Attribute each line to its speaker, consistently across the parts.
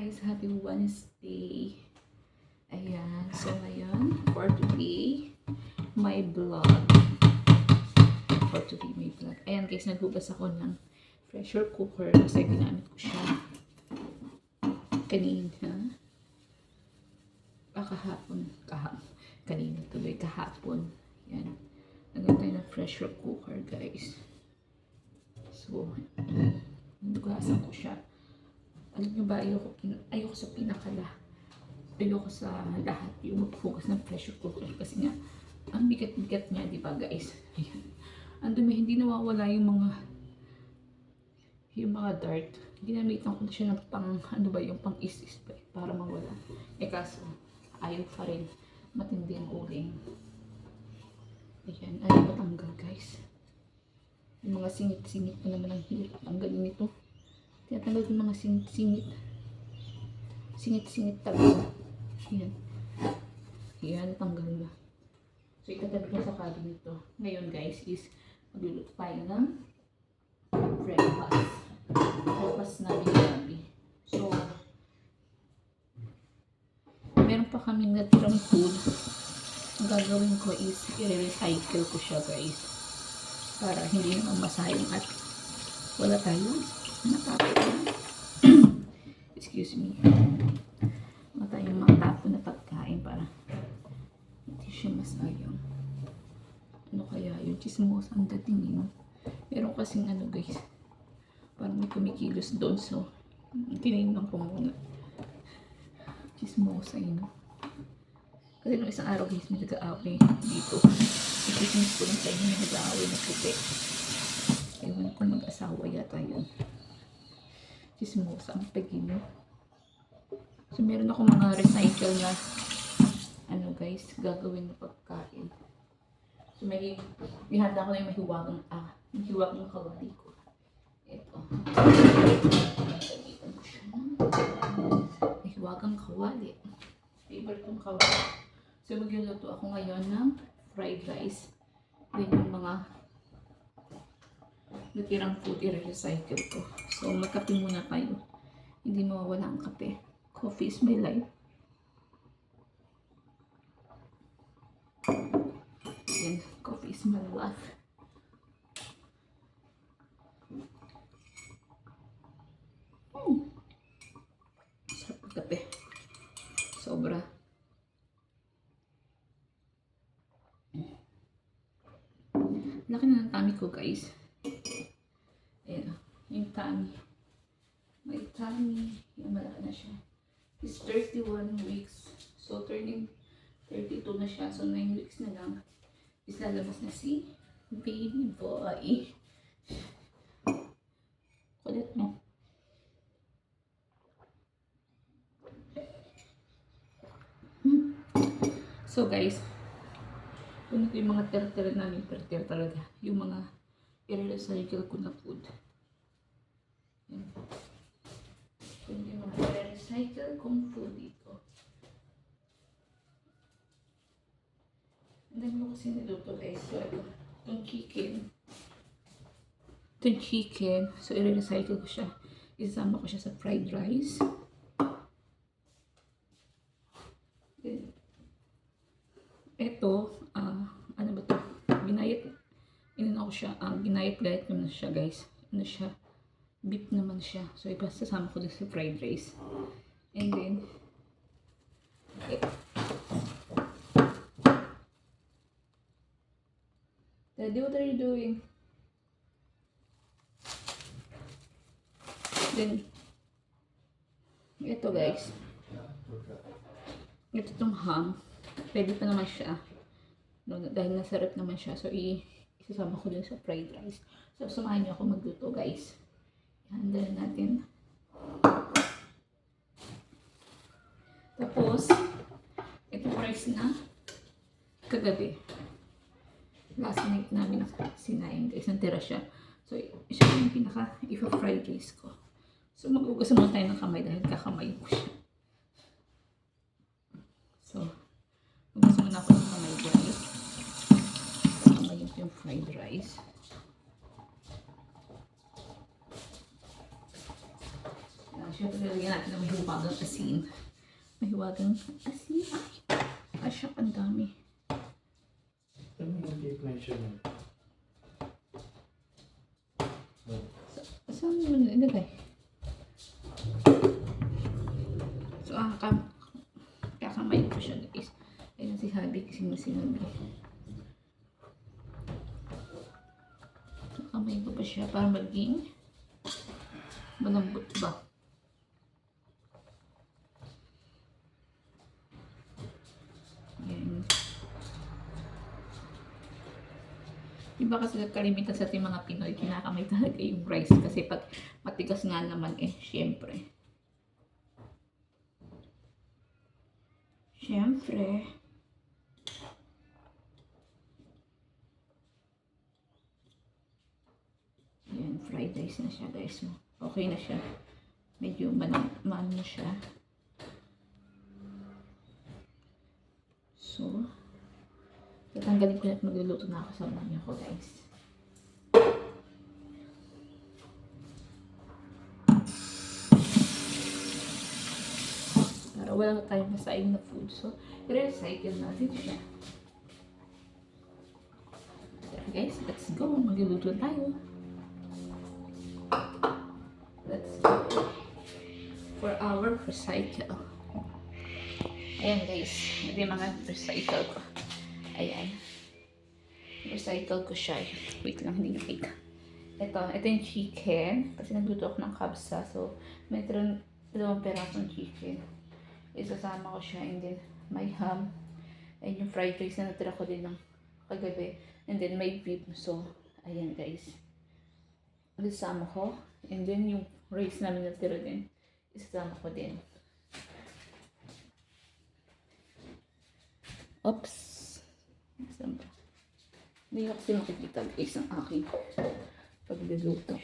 Speaker 1: guys, happy Wednesday. Ayan, so ngayon, for today, my vlog. Ayan guys, naghugas ako ng pressure cooker kasi ginamit ko siya kanina. Kanina tuloy, kahapon. Ayan, nagawin tayo ng pressure cooker guys. So, nagugasan ko siya. Alam nyo ba, ayoko sa pinakala. Ayoko sa lahat yung maghugas ng pressure cooker kasi nga, ang bigat-bigat niya, di ba guys? Ayan. Ang dumi, hindi nawawala yung mga dart. Ginamitan ko na siya ng yung pang is para mawala. Kaso, ayaw pa rin. Matindi ang uling. Ayan, ayaw matanggal guys. Yung mga singit-singit na naman ang hirap tanggalin nito. Tinatanggal yung mga singit-singit. Singit-singit talaga. Yan. Yan, tanggal na. So, itatabi ko sa cabinet to. Ngayon guys is magluluto tayo ng breakfast. Breakfast namin gabi. So, meron pa kaming natirang food. Ang gagawin ko is i-recycle ko siya guys. Para hindi naman masayang at wala tayong natapon. Excuse me. Wala tayong matapon na pagkain para hindi siya masayang. Ano kaya yung chismosa ang dating yun? Meron kasing guys, parang may kumikilos doon, so tinignan ko muna. Chismosa yun. Kasi nung isang araw guys, may nag-aaway dito. Ikismis ko lang sa inyo, may nag-aaway na puti. Ewan ko, mag-asawa yata yun. Chismosa ang pagino. So meron ako mga recycle na guys, gagawin na pagkain. So may ihanda ko na yung mahiwagang kawali ko. Ito. Gamitan ko siya ng mahiwagang kawali. Favorite kong kawali. So magluluto ako ngayon ng fried rice. Then yung mga natirang food i-recycle ko. So magkape muna tayo. Hindi mawawala ang kape. Coffee is my life. Yan, coffee is my life. Sarap ang kape. Sobra. Laki na ng tummy ko guys. Ayan, yung tummy. May tummy. Yung malaki na siya. It's 31 weeks. So, turning 32 na siya. So, 9 weeks na lang. Is lalabas na si baby boy. Kulit mo. So, guys. Kung ito yung mga ter-ter namin, ter-ter talaga. Yung mga i-recycle ko na food. Yan. Kung yung mga i-recycle kong food dito. Ang dami ko kasi niluto guys. So, ito. Itong chicken. So, i-recycle ko siya. Isama ko siya sa fried rice. Then, ito, ano ba ito? Ginayat-gayat ko na siya guys. Ano siya? Beef naman siya. So, ipasasama ko din sa fried rice. And then, Daddy, what are you doing? Then, ito guys. Ito itong ham. Pwede pa naman siya. No, dahil nasa rep naman siya. So, isasama ko din sa fried rice. So, samahan niyo ako magluto guys. Ihandle natin. Tapos, ito rice na kagabi. Last night namin sinayin guys. Nantira siya. So, siya yung pinaka-fried rice ko. So, mag-ugas muna tayo ng kamay dahil kakamay ko siya. So, mag-ugas muna ako ng kamay guys. Kakamay yung fried rice. Siyempre, lalagyan natin ng mahiwagang asin. Mahiwagang asin. Ay, siya, ang dami.
Speaker 2: Ano yung deep measurement?
Speaker 1: Saan mo nilagay? So, kakamay ko siya, guys. Ayun si Habi kasi masinabi. Kakamay ko pa siya para maging malambot ba? Ayan. Iba kasi kalimitan sa ating mga Pinoy, kinakamay talaga yung rice. Kasi pag matigas nga naman syempre. Ayan, fried rice na siya, guys. Okay na siya. Medyo man na siya. So, tatanggalin ko na at magluluto na ako sa manya ko, guys. Para wala tayong masayang na food. So, i-recycle natin siya. Okay, guys, let's go. Magluluto tayo. Let's go for our recycle. Ayan, guys. Ito yung mga recycle ko. Ayan. Recycle ko siya. Wait lang, hindi nakita. Ito yung chicken. Kasi nagluto ako ng kabsa. So, may 2 perasong chicken. Isasama ko siya. And then, may ham. And yung fried rice na natira ko din ng kagabi. And then, may beef. So, ayan, guys. Isasama ko. And then, yung rice namin natira din. Isasama ko din. Oops. Saan ba? Hindi ko kasi makikita, guys, ang aking pagluluto.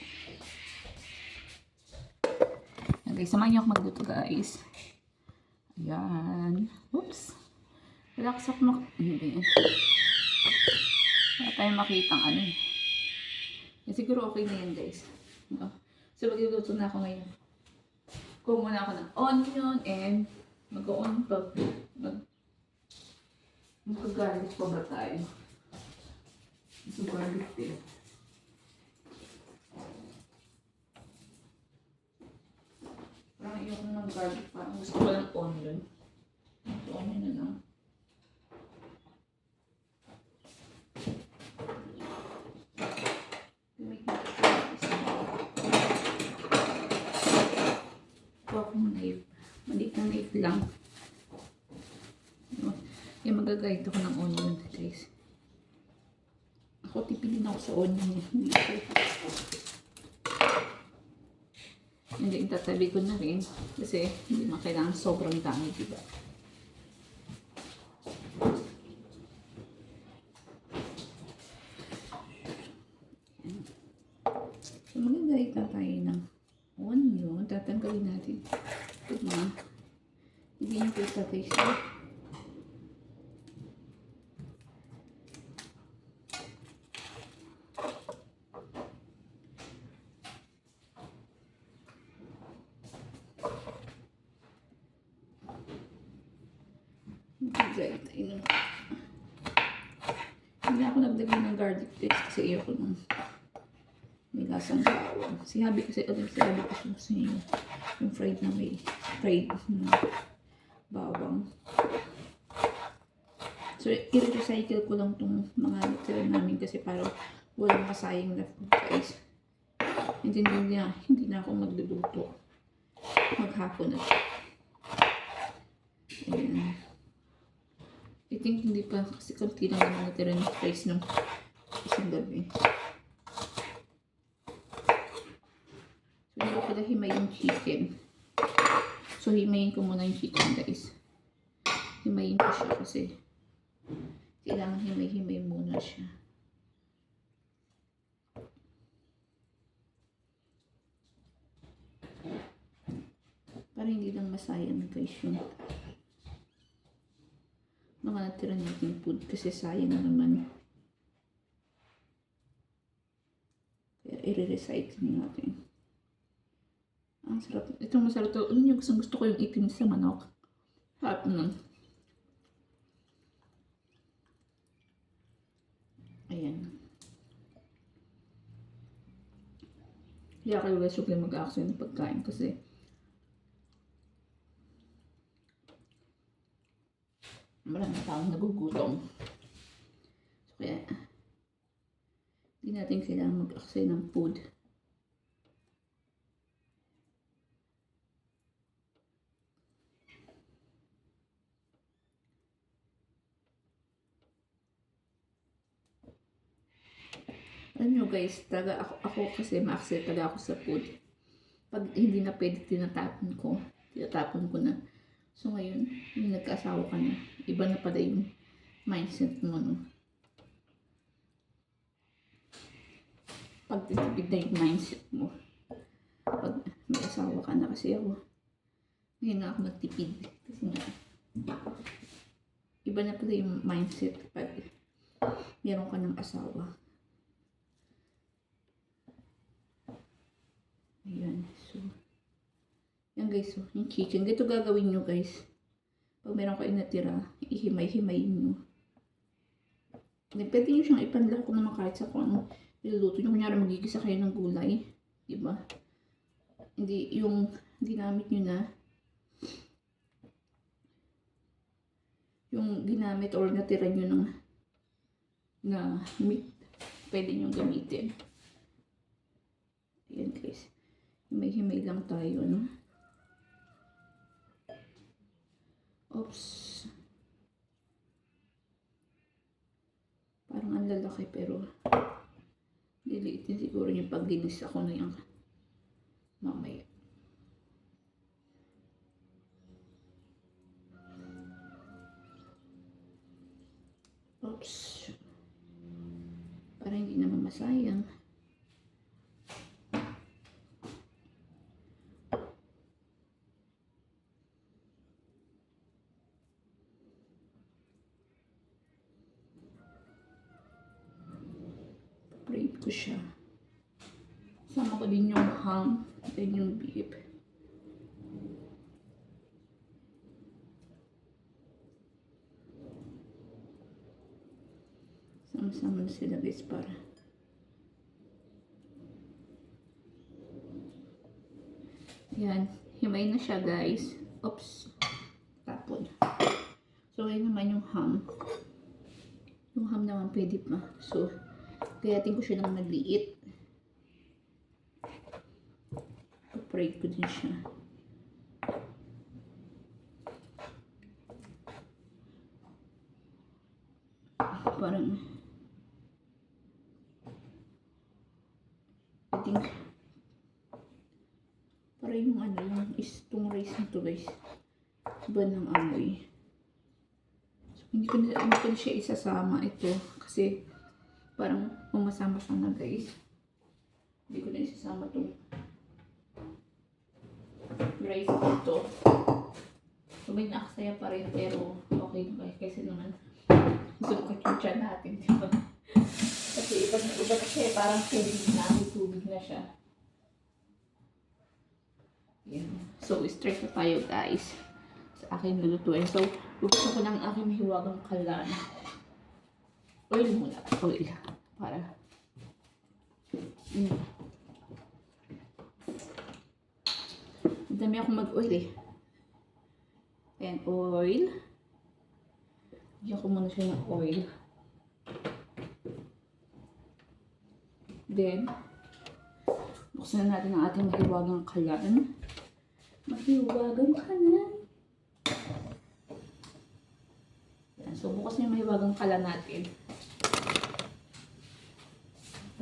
Speaker 1: Ayan, guys, samahan niyo ako magluto, guys. Ayan. Oops. Relax ako hindi. Wala tayong makita ang ano. Siguro okay na yan, guys. No? So, magluluto na ako ngayon. Kuha muna ako ng onion and mag-on pa. Mag-garlic pa ba tayo? So, garlic din. Parang ayoko ng garlic. Parang gusto ko ng onion. So, onion na lang. Knife. Maliit na knife lang. Yung magagayad ako ng onion, guys. Ako, tipilin ako sa onion. Hindi, itatabi ko na rin. Kasi hindi na kailangan sobrang dami, diba? So, magagayad na tayo ng onion. Tatanggalin natin. Ito mga hindi yung pizza taste. Magagay tayo. Hindi ako naglagay ng garlic paste kasi ayoko nung may lasang bawang. Si Habi kasi gusto niya yung fried na may fried bawang. So, i-recycle ko lang itong mga natira namin kasi parang walang masayang na food, guys. Hindi na ako magluluto. Maghapon na. Ayan. I think hindi pa kasi konti lang naman natira ng rice ng isang gabi. So, hindi ko pala himay yung chicken. So, himayin ko muna yung chicken, guys. Himayin ko siya kasi kailangan himay-himay muna siya. Para hindi lang masayang, guys, yung mga natira natin food kasi sayang naman. Kaya i-recycle natin. Ang Masarap. Ito masarap to. Alam niyo, gusto ko yung itim sa manok. Sarap nun. Ayan. Kaya kayo guys, huwag lang mag-action ng pagkain kasi marami taong nagugutom. So, kaya hindi natin kailangan mag-action ng food. Alam nyo guys, talaga ako kasi ma-accept talaga ako sa food. Pag hindi na pwede, tinatapon ko na. So ngayon, yung nagkaasawa ka na, iba na pala yung mindset mo, no? Pag titipid na yung mindset mo. Pag may asawa ka na, kasi ako, ngayon nga ako nagtipid. Kasi nga, iba na pala yung mindset pag meron ka ng asawa. Ayan, so, yan guys, so, yung chicken, dito gagawin nyo guys. Pag meron kayo natira, ihimay-himayin nyo. Then, pwede nyo siyang ipanlako naman kahit sa kung ano niluluto nyo. Kunyari magigisa kayo ng gulay, diba? Hindi, yung ginamit nyo na, yung ginamit or natira nyo ng na meat, pwede nyo gamitin. Ayan guys. Himay-himay lang tayo, no? Oops. Parang ang lalaki pero liliitin siguro yung pag ginisa ko na yung mamaya. Oops. Para hindi naman masayang. Prep ko siya. Sama ko din yung ham, then yung beef. Sama-sama na sila guys para. Yan, himay na siya guys. Oops. Tapon. So, ayun naman yung ham. Yung ham naman pwede pa. So, gayatin ko siya ng nagliit. Pray ko din siya. Parang I think parang yung ano yung itong rice nito guys. Iba ng amoy. So, hindi ko na siya isasama ito kasi parang umasama-sama na guys. Hindi ko na isasama itong rice dito. So may naaksaya pa rin pero okay na guys kasi naman sukat yung tiyan natin, diba? Kasi iba na siya, parang tubig na siya. Yan. So straight na tayo guys sa aking lulutuin. So gusto ko ng aking mahiwagang kalan. Oil muna. Oil. Para. Dami akong mag-oil eh. Ayan, oil. Bigyan ko muna siya ng oil. Then, buksan na natin ang ating mahiwagang kalan. Mahiwagang kalan. Ayan, so bukas na yung mahiwagang kalan natin.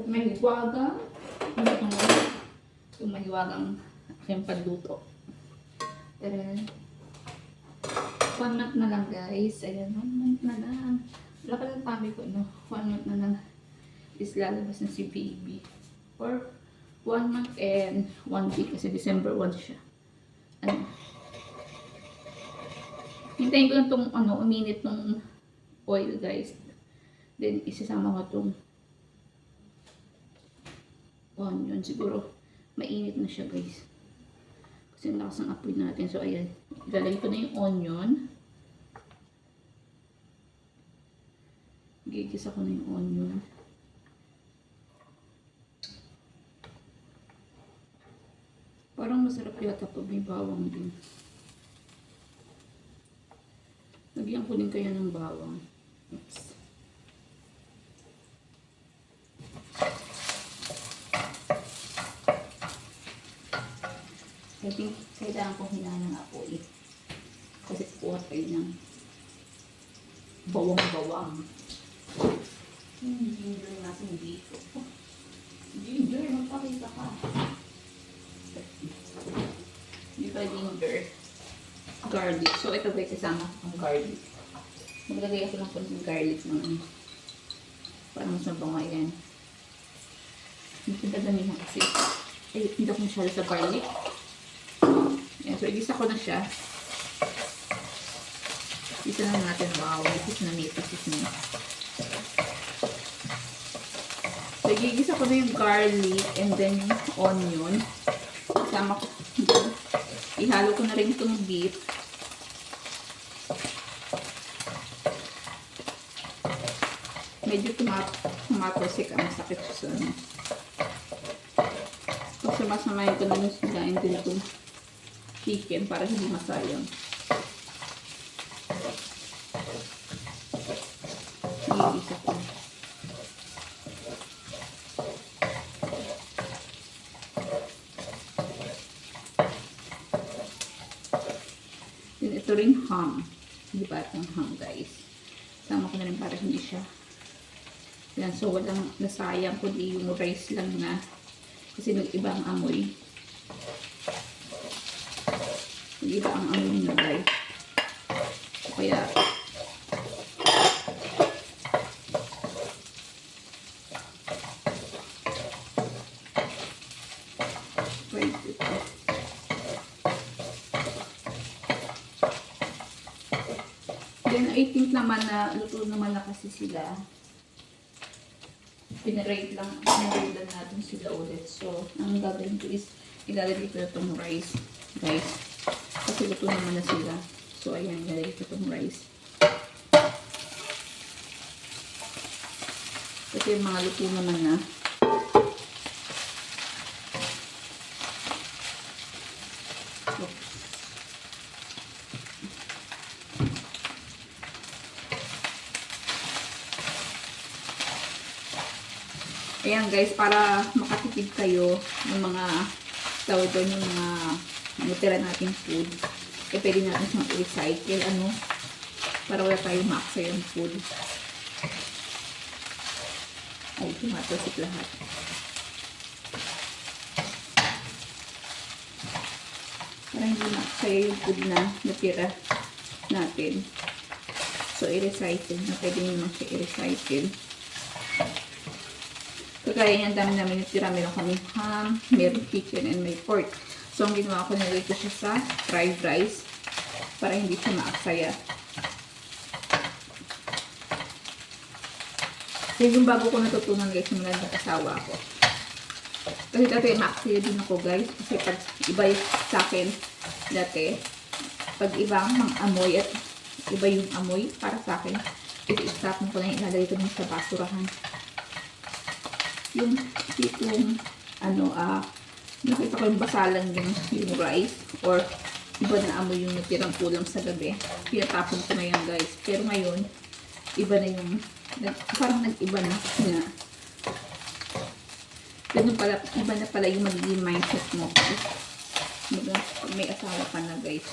Speaker 1: At mahiwagang, yung mahiwagang aking panluto. Then, 1 month na lang guys. Ayan, 1 month na lang. Wala ka lang kami ko, no? 1 month na lang is lalabas na si baby. For 1 month and 1 week kasi December 1 siya. Ano? Hintayin ko lang itong uminit ng oil guys. Then, isasama ko itong onion. Siguro, mainit na siya guys. Kasi ang lakas ng apoy natin. So, ayan. Ilalagay ko na yung onion. Gigisa ko na yung onion. Parang masarap yata pag may bawang din. Lagyan ko din kaya ng bawang. Oops. I think kailangan kong hinaan ng apoy. Kasi kuha tayo ng bawang-bawang. Yung ginger natin dito. Ginger, magpakita ka. Hindi pa ginger. Garlic. So, ito guys, isama ang garlic. Maglagay ako ng konting garlic ng para mas mabango yan. Hindi dadami mo kasi. Ay, hindi ako masyado sa garlic. Yan. So, igisa ko na siya. Isa na natin. Wow, nipis na. So, igigisa ko na yung garlic and then yung onion. Isama ko dyan. Ihalo ko na rin itong beef. Medyo tumatasik ang sakit sa ano. Tapos sumasamayin ko na yung sigain din itong chicken para hindi masayang. Iisa ko. Then ito rin ham. Hindi pa itong ham guys. Sama ko na rin para hindi siya. Yan, so walang nasayang kundi yung rice lang na kasi nag-iba ang amoy. Nag-iba ang amoy niya guys. So, kaya wait ito. Then I think naman na luto naman na kasi sila. Pinarate lang natin sila ulit. So, ang gagawin ko is ilalagay ko itong rice, guys. Kasi luto naman na sila. So, ayan, ilalagay ko itong rice. Kasi yung mga luto naman na. Ayan guys, para makatipid kayo ng mga tawag doon yung mga natira nating food. Eh, pwede natin siyang i-recycle, ano, para wala tayong maaksayang food. Ay, tumatasik lahat. Para hindi maaksaya yung food na natira natin. So, i-recycle na. Pwede nyo naman siya i-recycle. Kaya yan, dami namin natira. Meron kami ham, meron chicken, and may pork. So, ang ginawa ko, nilagay ko siya sa fried rice para hindi siya maaksaya. So, yung bago ko natutunan guys, mula ng asawa ko. Kasi dati maaksaya din ako guys. Kasi pag iba sa akin, dati, pag iba ang amoy at iba yung amoy para sa akin, i-stop mo ko na ilalagay ko din sa basurahan. Yung tipong ano, nakita ko yung basalan yung rice or iba na amoy yung natirang kulang sa gabi. Pinatapon ko na yun guys. Pero ngayon, iba na yung parang nag-iba na. Ganun pala, iba na pala yung magiging mindset mo. Pag may asawa ka na guys,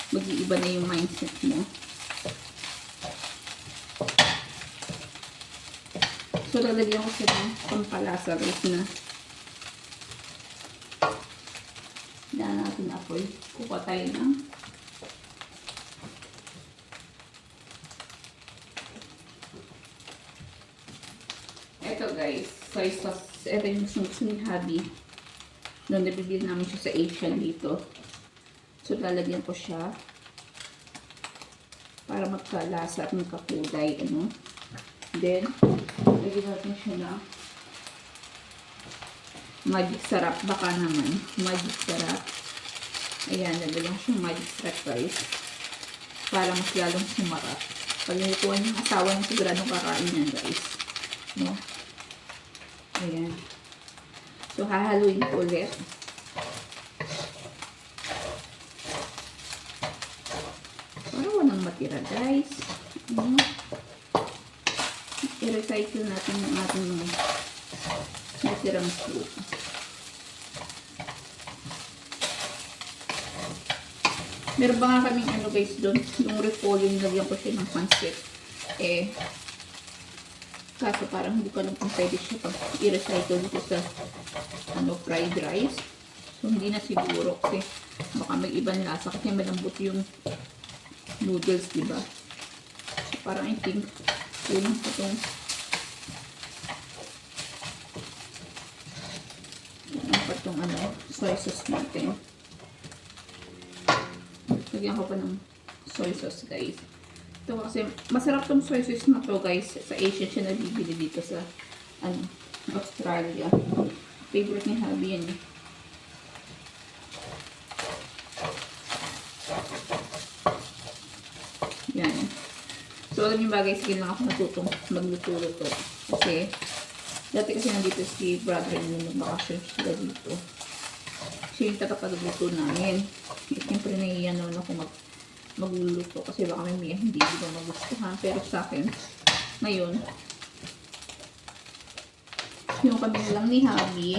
Speaker 1: mag-iiba na yung mindset mo. So, lalagyan ko siya ng pampalasa guys na daan natin apoy. Kuha tayo ng eto guys, soy sauce. Eto yung gusto ni Habi. Noon nabibili namin siya sa Asian dito. So, lalagyan ko siya para magkalasa at magkakulay. Ano? Then, lagyan natin siya na magic sarap. Baka naman, magic sarap. Ayan, nalagyan siyang magic sarap guys. Para mas lalong sumarap. Pag nilutuan yung asawa niya, siguradong kakain niya guys. No? Ayan. So, hahaluin ko ulit. Para walang matira guys. Ano? I-recycle natin yung ating natirang soup. Meron ba nga kaming ano guys doon, yung repolyo, nilagyan ko siya ng pancit. Kaso parang hindi ko alam kung pwede siya pag i-recycle dito sa fried rice. So hindi na siguro kasi baka may ibang lasa kasi malambot yung noodles, diba? So parang I think kulang pa itong soy sauce natin. Lagyan ko pa ng soy sauce guys. Ito kasi masarap tong soy sauce na to guys. Sa Asia siya nabibili dito sa Australia. Favorite ni Habi yan eh. Yan. So alam niyo ba guys, sige lang ako natutong magluto-luto. Kasi dati kasi nandito si brother niyo, nagbakasyon sila dito. Siya yung tagapagluto namin. Siyempre naiiyan naman ako magluluto kasi baka may hindi ko magustuhan. Pero sa akin, ngayon, yung kami lang ni Habi,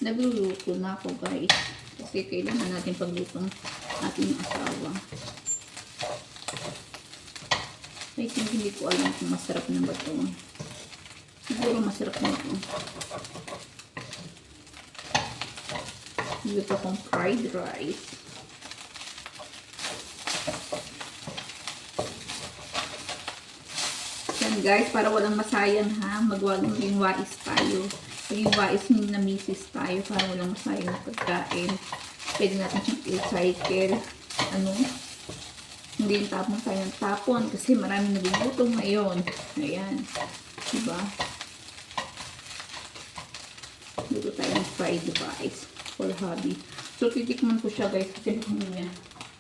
Speaker 1: nagluluto na ako guys. Kasi kailangan natin paglutong ating asawa. I think hindi ko alam kung masarap na ba ito. Siguro masarap na ito. Dito akong fried rice. Yan guys, para walang masayang ha, maging wais tayo. Maging wais na misis tayo para walang masayang na pagkain. Pwede natin siyang i-recycle. Hindi yung tapon tayo ng tapon kasi maraming nagugutom ngayon. Ayan. Diba? Dito tayo ng fried rice for Habi. So, titikman ko siya guys kasi niya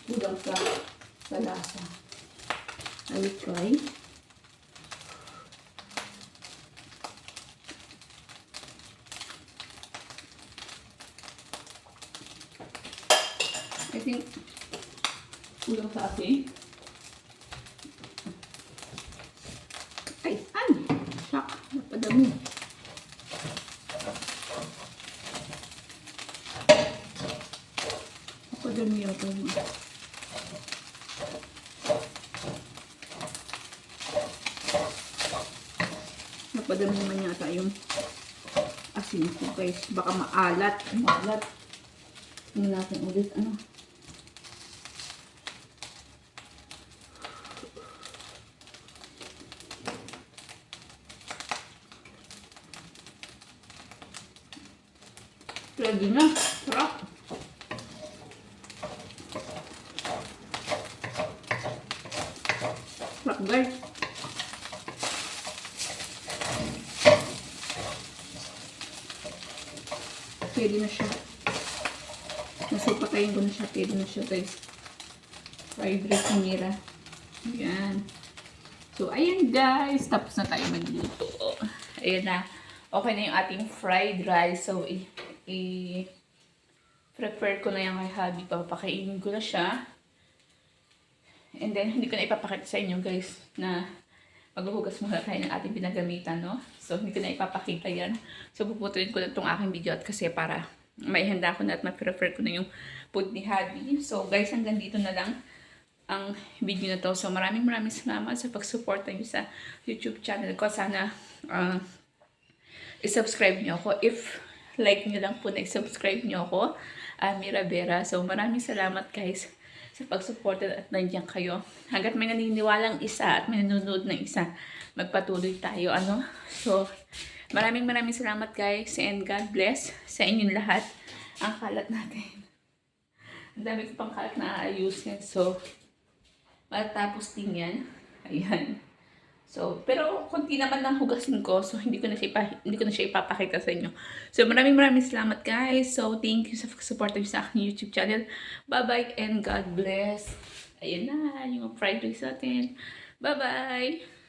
Speaker 1: kulang sa lasa. I will try. I think kulang sa asin. Ay, shock. Napadami. Napadami ako. Napadami naman yata yung asin ko guys. Baka maalat. Tingnan natin ulit. Ready na. Sarap. Sarap guys. Pwede na siya. Nasupatayin ko na siya. Pwede na siya guys. Fried rice ni Mira. Ayan. So ayan guys. Tapos na tayo magluto. Ayan na. Okay na yung ating fried rice. So prepare ko na yung kay Habi. Papakainin ko na siya. And then, hindi ko na ipapakita sa inyo guys na maghuhugas muna tayo ng ating pinagamitan, no? So, hindi ko na ipapakita yan. So, puputulin ko na itong aking video at kasi para maihanda ko na at ma-prepare ko na yung food ni Habi. So, guys, hanggang dito na lang ang video na to. So, maraming salamat sa pag-support niyo sa YouTube channel ko. Sana i-subscribe niyo ako. If like niyo lang po na i-subscribe niyo ako, Mira Vera. So, maraming salamat guys sa pag-support at nandiyan kayo. Hanggat may naniniwalang isa at may nanonood na isa, magpatuloy tayo. So, maraming salamat guys and God bless sa inyong lahat. Ang kalat natin. Ang dami ko pang kalat na aayusin. So, matatapos din yan. Ayan. So, pero konti naman ang hugasin ko. So, hindi ko na siya ipapakita sa inyo. So, maraming salamat guys. So, thank you sa support niyo sa aking YouTube channel. Bye-bye and God bless. Ayan na, yung fried rice natin. Bye-bye!